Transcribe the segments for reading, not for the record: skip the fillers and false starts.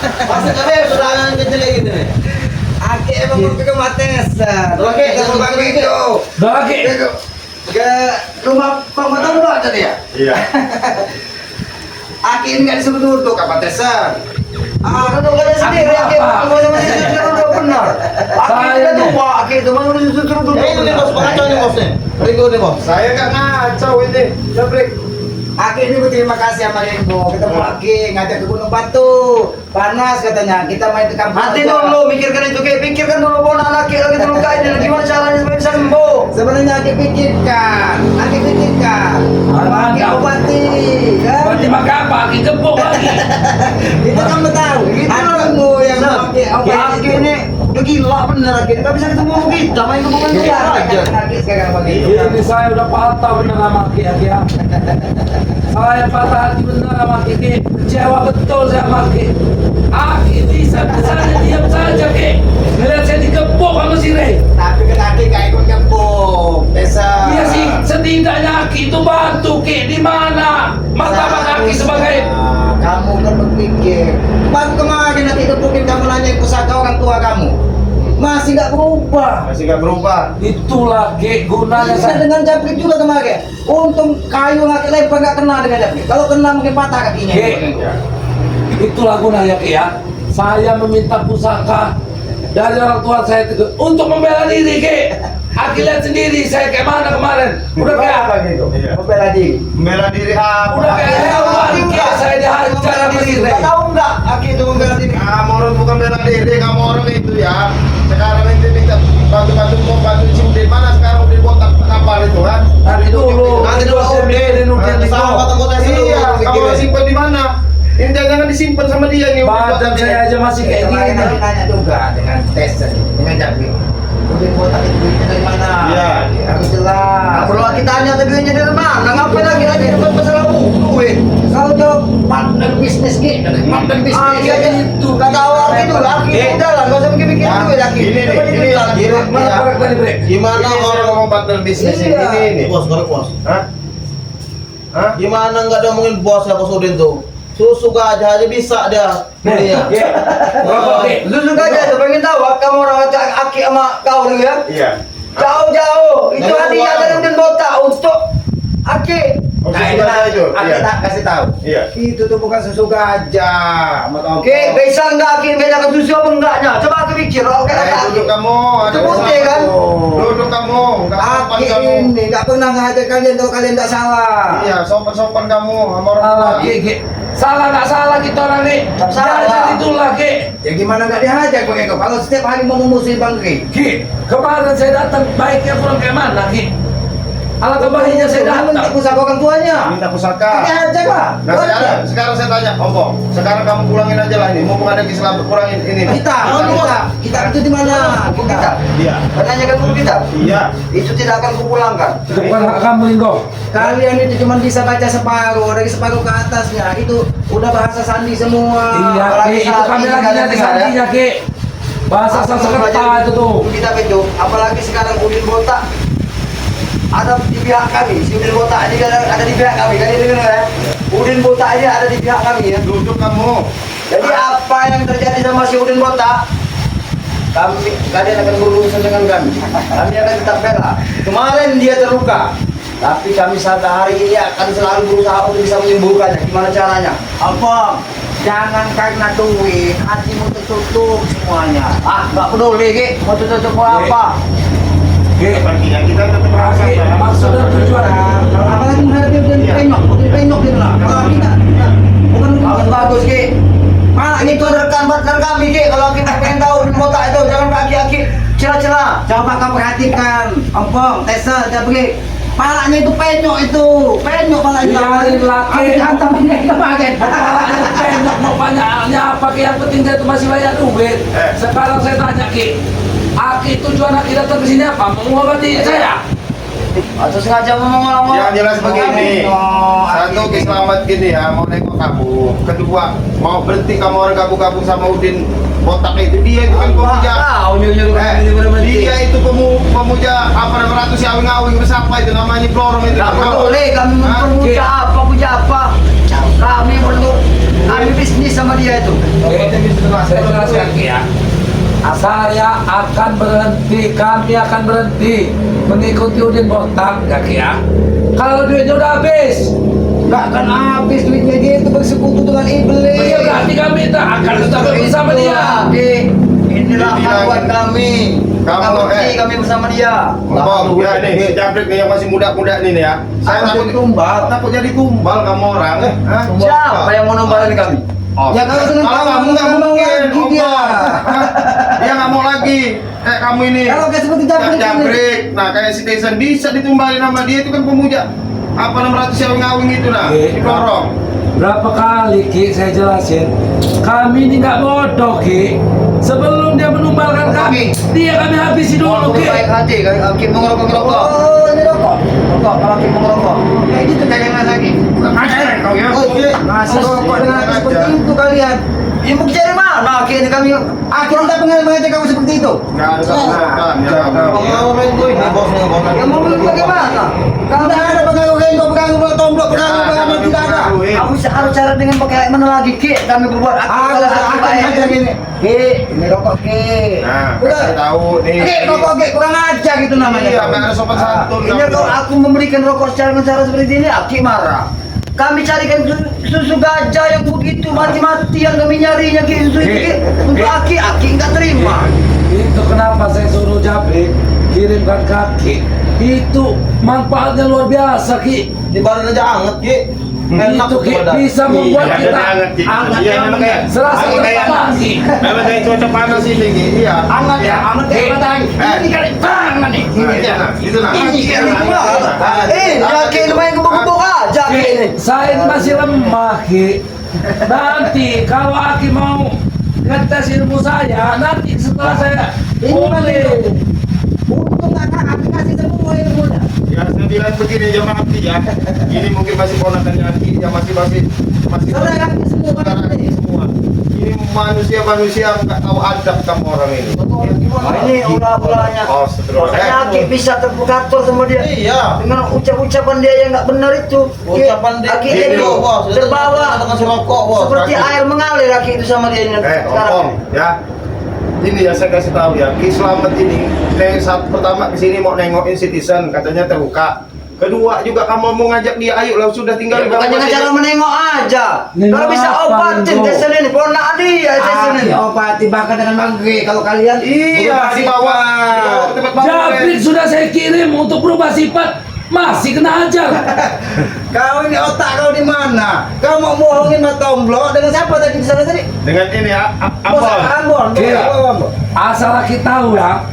Maksud kami serangan kejelek gitu nih. Aki emang berpikir matesan. Oke, kamu bagi itu. Bagi. Ke rumah pemotong dulu ada dia. Iya. Aki ini nggak disuruh duduk apa tesan? Duduk aja sendiri. Aki duduk benar. Aki kita tua. Aki itu mau disuruh duduk. Ya itu nih bos, pengacau nih bos nih. Ringo nih bos. Saya nggak ngacau ini. Jabrik. Aki ini berterima kasih sama Ringo. Kita mau Aki ngajak ke Gunung Batu. Panas katanya. Kita main ke kampung. Nanti dulu mikirkan itu, Ki. Pikirkan dulu mau anak lagi terluka ini gimana caranya supaya bisa sembuh. Sebenarnya Aki pikirkan. Aki pikirkan. Aki obati. Kan? Berarti maka apa? Aki gembok lagi. Kita kan tahu. Akimu yang Aki obati. Aki ini udah gila bener Aki. Nggak bisa ketemu sama kita, main hubungan dia aja. Aki sekarang begitu. Ini saya udah patah bener sama Aki ya. Saya patah hati bener sama Aki. Kecewa betul saya sama Aki. Aki bisa-bisanya diam saja Ki. Ngeliat saya digembok sama si Rey. Tapi kan Aki gak ikut gembok. Desa. Iya sih, setidaknya Aki itu bantu Ki. Di mana martabat Aki sebagai Kamu kan berpikir baru kemarin nanti gebukin kamu nanya pusaka orang tua kamu masih nggak berubah. Masih nggak berubah. itulah Ki gunanya Bisa saya. dengan Japrik juga kemarin. Untung kayu nggak lempar nggak kena dengan Japrik. Kalau kena mungkin patah kakinya. Ki, itulah gunanya Ki ya. Saya meminta pusaka dari orang tua saya itu untuk membela diri Ki. Aki lihat sendiri saya kayak mana kemarin. Udah kayak apa gitu? Iya. Membela diri. Membela diri apa? Udah kayak hewan Ki. Saya dihajar sama si Rey. Tahu nggak? Aki itu membela diri. Kamu orang bukan bela diri, kamu orang itu ya. Sekarang ini minta bantu-bantu mau bantu Udin mana sekarang Udin botak kapal itu kan? Nanti dulu. Nanti dulu Udin Udin sama kota-kota itu. Iya, Kamu orang simpan di mana? Ini jangan disimpan sama dia nih. Badan saya aja masih kayak Kemarin gini. aku nanya juga dengan tes tadi, dengan Japrik. Udin botak itu duitnya dari mana? Iya. Harus jelas. Perlu kita tanya tadi duitnya dari mana? Ngapain lagi dapat masalah duit? Kalau tuh partner bisnis Ki, partner bisnis. Aki aja itu nggak tahu Aki itu Aki udah lah, nggak usah mikir-mikir duit Aki. Ini nih, Coba ini dibilang. Mana korek tadi Bre? Gimana orang ngomong partner bisnis Iya. ini? Bos, korek bos. Hah? Hah? Gimana nggak ada ngomongin bos ya bos Udin tuh? Susu gajah aja bisa dia kuliah. Rokok Ki. Lu suka aja tuh pengen tahu kamu orang Aki sama kau nih ya? Iya. Jauh-jauh. Itu Dari hadiah luar. dari Udin Botak untuk Aki. Oh, Nah, susu gajah itu. Aki Iya. tak kasih tahu. Iya. Itu tuh bukan susu gajah. Mau tahu Oke, kok. bisa nggak Aki bedakan susu apa enggaknya? Coba Aki pikir. Oke, kata Aki. Duduk kamu. Ada Itu putih masalah kan? tuh. Duduk kamu. Nggak sopan Aki kamu. ini nggak pernah ngajar kalian kalau kalian nggak salah. Iya, sopan-sopan kamu sama orang tua. Salah Ki, Ki. Salah nggak salah kita orang nih. Tak salah. Jangan itulah Ki. Ya gimana nggak dihajar kok Eko? Kalau setiap hari mau memusuhi Bang Ki. Ki, kemarin saya datang baiknya kurang kayak mana Ki? Alat kembalinya saya Minta datang. pusaka orang tuanya. Minta pusaka. Dihajar lah. Nah sekarang saya tanya, Om, sekarang kamu pulangin aja lah ini. Mumpung ada kisah kurangin ini. Kita itu di mana? Kita. Iya. Penanyakan guru kita. Iya. Itu tidak akan kupulangkan. Itu bukan hak kamu Linggo. Kalian itu cuma bisa baca separuh, dari separuh ke atasnya. Itu udah bahasa sandi semua. Iya apalagi Ki, itu saat kami ini lagi kalian nyari dengar, ya. sandinya Ki. Bahasa Sanskerta itu tuh. Kita itu, apalagi sekarang Udin Botak ada di pihak kami. Si Udin Botak ini ada di pihak kami. Kalian dengar ya? Udin Botak ini ada di pihak kami ya. Duduk kamu. Jadi apa yang terjadi sama si Udin Botak? Kalian akan berurusan dengan kami. Kami akan tetap bela. Kemarin dia terluka, tapi kami sampai hari ini akan selalu berusaha untuk bisa menyembuhkannya. Gimana caranya? Apa? Jangan karena duit, hatimu tertutup semuanya. Nggak peduli, Ki. Mau tutup mau apa? Ki, Pergi ya, kita tetap merasa. Ki, maksud dan tujuan. Apalagi menghadapi udah penyok gitu lah. Kalau kita, bukan Bagus, Ki. Mana itu ada rekan partner kami, Ki. Kalau kita pengen tahu Udin Botak itu, jangan kaki-kaki celah-celah. coba kau perhatikan, Ompong, Tessa, Jabri. Palanya itu penyok itu, penyok palanya. Biarin laki. Aku dihantam ini kemarin. Pendek mau banyaknya apa Ki, yang penting dia itu masih banyak duit. Sekarang saya tanya Ki, Aki tujuan Aki datang ke sini apa? Mau mengobati saya? Atau sengaja ngomong-ngomong. Yang jelas begini, Oh, satu kisah gini ya, mau nengok kamu. Kedua, mau berhenti kamu orang gabung-gabung sama Udin Botak itu. Dia itu kan pemuja. Tahu nyuruh Dia itu pemuja apa namanya Ratu Siawing-awing bersapa itu namanya Florong itu. Nggak boleh kami mempermuja apa, puja apa. Kami perlu bisnis sama dia itu. Saya jelaskan ya. Saya akan berhenti, kami akan berhenti mengikuti Udin Botak, ya Ki ya. Kalau duitnya udah habis, Nggak akan habis duitnya dia itu bersekutu dengan iblis. ya berarti kami tak akan tetap bersama dia. Oke, inilah hak buat kami. Kamu, Kami bersama dia. Ngomong, ya nih, si Jabrik nih yang masih muda-muda nih nih ya. Saya takut takut jadi tumbal kamu orang. Hah? Siapa yang mau numbalin kami? Oh. Ya, kalau dengan kamu nggak mau mungkin, lagi Om. dia. Hah? Dia nggak mau lagi. Kayak kamu ini. Kalau kayak seperti Jabrik ini. Jabrik. Nah, kayak si Tyson bisa ditumbalin sama dia itu kan pemuja. Apa 600 yang ngawing itu nah? Didorong. Berapa kali Ki saya jelasin, kami ini nggak bodoh Ki. Sebelum dia menumbalkan kami, dia kami habisi dulu Ki. Baik hati, kami mau ngerokok. Oh, ini rokok. Rokok, kalau kami mau ngerokok. Kayak gitu jangan lagi. Ajar kau ya. Oh, iya. Masih Rokok dengan aja. seperti itu kalian. Ya mau cari mana? Ini kami Akhirnya tak pengalaman aja kamu seperti itu. Nggak ada keberatan ya kamu. Pengawin gue ini bosnya bosnya. yang mau beli bagaimana? Kalau tidak ada pengaruh kau pengaruh tomblok pengaruh tidak ada. Aku harus cara dengan pakai mana lagi Ki? Kami berbuat Ada akan aja gini. Ini rokok ke. Nah, Udah. kasih tahu nih. Rokok ke kurang aja gitu namanya. Iya, nggak ada sopan santun. Ini kalau aku memberikan rokok secara seperti ini, Aki marah. Kami carikan susu gajah yang begitu mati-mati yang kami nyarinya Ki, susu itu Ki. Untuk Aki nggak terima. Itu kenapa saya suruh Jabrik kirimkan kaki. Itu manfaatnya luar biasa Ki. Di badan aja anget Ki. Enak Itu Ki badan. bisa membuat Iya, kita hangat, Ki. hangat Iya, memang kayak serasa kayak- bersama Ki. memang kayak cuaca panas ini Ki. Iya. Hangat ya, hangat Ki. kayak matahari. Ini kali tangan nih. Nah, itu nah, itu nah. Ini Iya, ini nah, gua. Aki lumayan gebuk-gebuk aja Ki ini. Saya ini masih lemah Ki. Nanti kalau Aki mau ngetes ilmu saya, nanti setelah saya Ini boleh. Untung akan aplikasi semua ilmunya. Ya, saya bilang begini jamaah Aki ya. Ini mungkin masih ponakannya Aki ya masih Saudara kami semua saudara kan Aki ini. semua. Ini manusia-manusia yang nggak tahu adab kamu orang ini. Nah, ini ulah-ulahnya. Oh, astagfirullah. Makanya Aki bisa terpukul sama dia. Iya. Dengan ucap-ucapan dia yang nggak benar itu. Ki, Ucapan dia Aki Ini jadi loh, bos. terbawa Dengan si rokok bos. seperti air mengalir Aki itu sama dia ini sekarang. Om, ya. Ini ya saya kasih tahu ya, Ki Slamet ini saat pertama kesini mau nengokin Citizen, katanya terluka. Kedua juga kamu mau ngajak dia, ayo lah sudah tinggal Ya, bukan dengan cara menengok aja. Nengok Kalau bisa apa, obatin Nengok? Jason ini, ponak dia Jason ini. Obati bahkan dengan bangke kalau kalian Iya, dibawa ke tempat baru. Jabrik sudah saya kirim untuk berubah sifat, masih kena ajar. Kau ini otak kau di mana? Kau mau bohongin Mas Tomblok dengan siapa tadi di sana tadi? Dengan ini ya, Bos Ambon. Ambon. Iya. Ambon. Asal Aki tahu ya,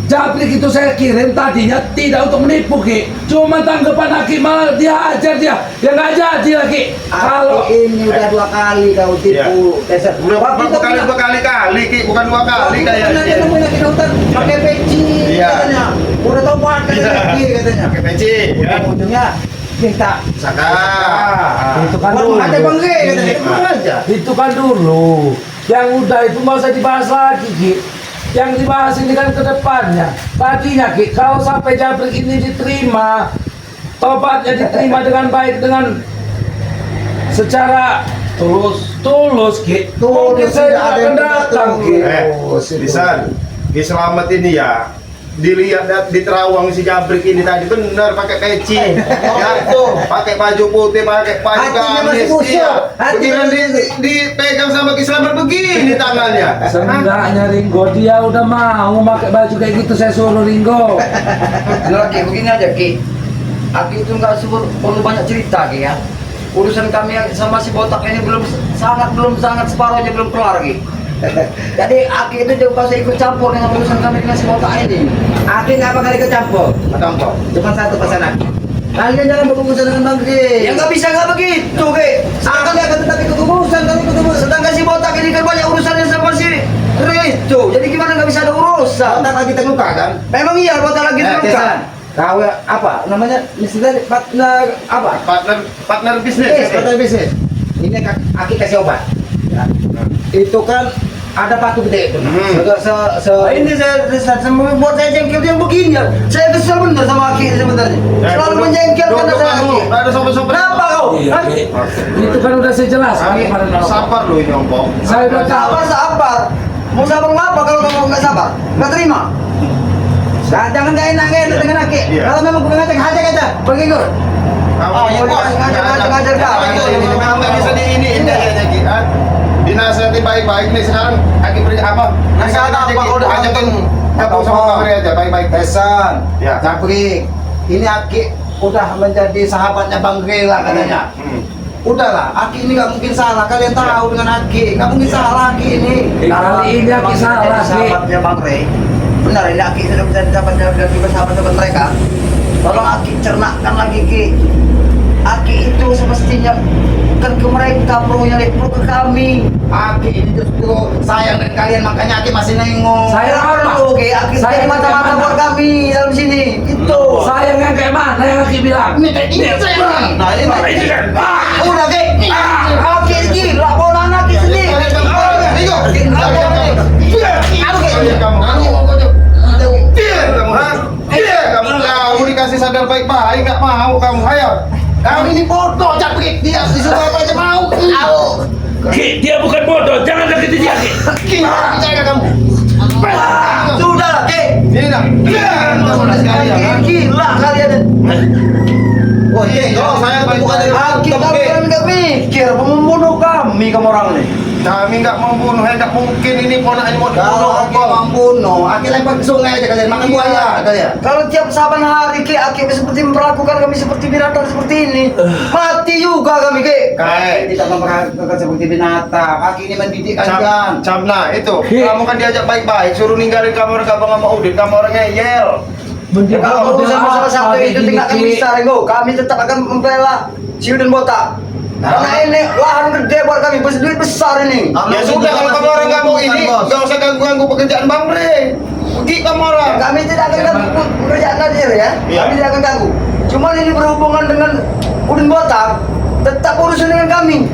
Jabrik itu saya kirim tadinya tidak untuk menipu Ki. Cuma tanggapan Aki malah dia ajar dia. Dia nggak jadi lagi. Kalau Kalau ini udah 2 kali kau tipu. Dasar. Udah berkali-kali, Ki, bukan 2 kali Nanti kayaknya. nemuin lagi di hutan pakai peci Iya. katanya. Udah tau banget Iya. lagi katanya. Pakai peci, ya. Ujungnya minta Saka. itu kan Waduh, dulu. ada bangke katanya. Itu aja. Itu kan dulu. Yang udah itu nggak usah dibahas lagi Ki. Yang dibahas ini kan ke depannya. Tadinya Ki, kalau sampai Jabrik ini diterima, tobatnya diterima dengan baik, dengan secara tulus Ki. Mungkin saya tidak ada akan yang datang Ki. Lisan, Ki Slamet ini ya. Dilihat di terawang si Jabrik ini tadi benar pakai peci, ya tuh, pakai baju putih, pakai baju Hatinya masih gamis, busuk. iya. Hatinya Begitu dipegang sama Ki Slamet begini tangannya. Seenggaknya Ringo dia udah mau pakai baju kayak gitu, saya suruh Ringo. Loh, Ki, begini aja Ki. Aki itu nggak perlu banyak cerita Ki ya. Urusan kami sama si botak ini belum sangat separuhnya belum kelar Ki. Jadi Aki itu juga usah ikut campur dengan urusan kami dengan si botak ini. Aki nggak bakal ikut campur. Contoh. Cuma satu pesanan. Kalian jangan berurusan dengan bangke. Ya nggak bisa nggak begitu Ki. Aki akan tetap ikut urusan kalau ikut urusan. Sedangkan si botak ini kan banyak urusannya sama si Risto. Jadi gimana nggak bisa ada urusan? Otak lagi terluka kan? Memang iya botak lagi terluka. Kau apa namanya? Misalnya partner apa? Partner bisnis. Partner bisnis. Ini Aki kasih obat. Ya. Itu kan ada batu gede itu. Hmm. Ini saya buat saya jengkel yang begini ya. Saya kesal benar sama Aki sebenarnya. Selalu menjengkelkan saya Aki. Ada sobat-sobat. Kenapa kau? Iya, Hah? Ki. Itu kan udah saya jelaskan Kami kepada Bapak. sabar loh ini Om. Saya udah tahu. Sabar. Mau sabar apa kalau kamu nggak sabar? Nggak terima. Jangan gak enak dengan Aki. Iya. Kalau memang bukan ngajak aja. Pergi kau. Kamu ya, bos. Ngajar kau. Kamu nggak bisa di ini aja Ki. Dinasihati baik-baik nih sekarang. Aki beri apa? Nasihat apa? Kau udah ajakin ketemu sama Bang Ri aja baik-baik. Pesan. Ya. Capri. Ini Aki udah menjadi sahabatnya Bang Gela katanya. Udahlah, Aki ini nggak mungkin salah. Kalian tahu dengan Aki, nggak mungkin salah Aki ini. Kali ini Aki salah, Ki. Sahabatnya Bang Rey. Benar ini Aki sudah menjadi sahabat mereka. Tolong Aki cernakkan lagi Ki. Aki itu semestinya bukan ke mereka bro, yang pro ke kami. Aki ini justru sayang dengan kalian, makanya Aki masih nengok. Sayang apa? Oke, Aki Sayang sayang mata-mata kayak buat mana? kami dalam sini. Itu. Sayang yang kayak mana yang Aki bilang? Ini kayak gini sayang. Nah, ini Udah Ki. Aki gila, bola Aki sini. Kamu dikasih sadar baik-baik nggak mau kamu ayo. Kamu ini bodoh, jangan begitu. Dia disuruh apa aja mau. Ki, dia bukan bodoh, jangan deketi dia, Ki. Percaya kamu. Sudah lah, Ki. Ini nak. Gila kalian. Oh iya, kalau saya bukan dari Aki kalian nggak mikir membunuh kami kamu orang ini. Kami nggak membunuh, nggak mungkin ini ponakan mau Kalau dibunuh. Aki membunuh, Aki lempar ke sungai aja kalian makan buaya kalian. Kalau tiap saban hari Ki, Aki seperti memperlakukan kami seperti binatang seperti ini. Mati juga kami Ki. Kai. Tidak memperlakukan seperti binatang. Aki ini mendidik kalian. Camna itu, kamu kan diajak baik-baik, suruh ninggalin kamar Abang sama Udin, kamu orangnya ngeyel. Menjaga Kalau urusan masalah satu itu tinggal kami bisa, Ringo. Kami tetap akan membela si Udin Botak. Karena ini lahan gede buat kami, duit besar ini. Ya sudah, kalau kamu orang nggak mau ini, nggak usah ganggu-ganggu pekerjaan Bang Ri. Pergi kamu orang. Kami tidak akan ganggu pekerjaan Nadir ya. Iya. Kami tidak akan ganggu. Cuma ini berhubungan dengan Udin Botak, tetap urusan dengan kami.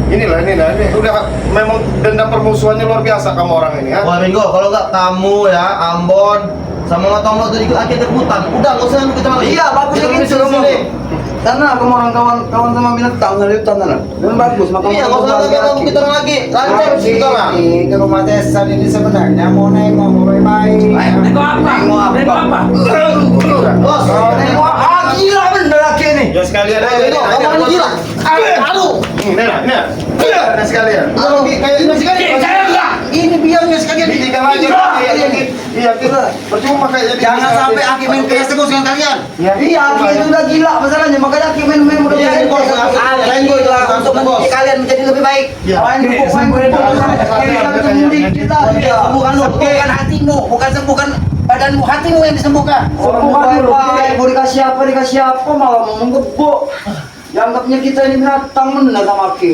Inilah, ini udah memang dendam permusuhannya luar biasa kamu orang ini ya. Wah Ringo, kalau nggak kamu ya, Ambon sama Matomo tuh ikut akhir rebutan. Udah, nggak usah kita lagi. Iya, bagus Kita gitu di sini. Karena kamu orang kawan sama binatang dari hutan sana. Dan bagus, maka Iya, nggak usah kita kita lagi. Lancar kita lah. Ke rumah Tesan ini sebenarnya mau nengok mau baik-baik. Nengok apa? Nengok apa? Bos, nengok gila bener laki ini. Ya sekalian aja. Ringo, kamu gila. Aduh. Ini lah, ini lah. Nah sekalian. Kayak ini sekalian. Ki, saya enggak. Ini biarnya sekalian. Ditinggal aja. Iya, kita percuma kayak jadi. Jangan sampai Aki main PS terus dengan kalian. Iya, Aki itu udah gila masalahnya, makanya Aki main-main udah Iya, biarin bos. Lain gue lah untuk mendidik kalian menjadi lebih baik. Iya. Main kita Sembuhkan lu, bukan hatimu, bukan sembuhkan badanmu, hatimu yang disembuhkan. sembuhkan dulu. Mau dikasih apa malah mau menggebuk. Dianggapnya kita ini binatang benar sama Aki.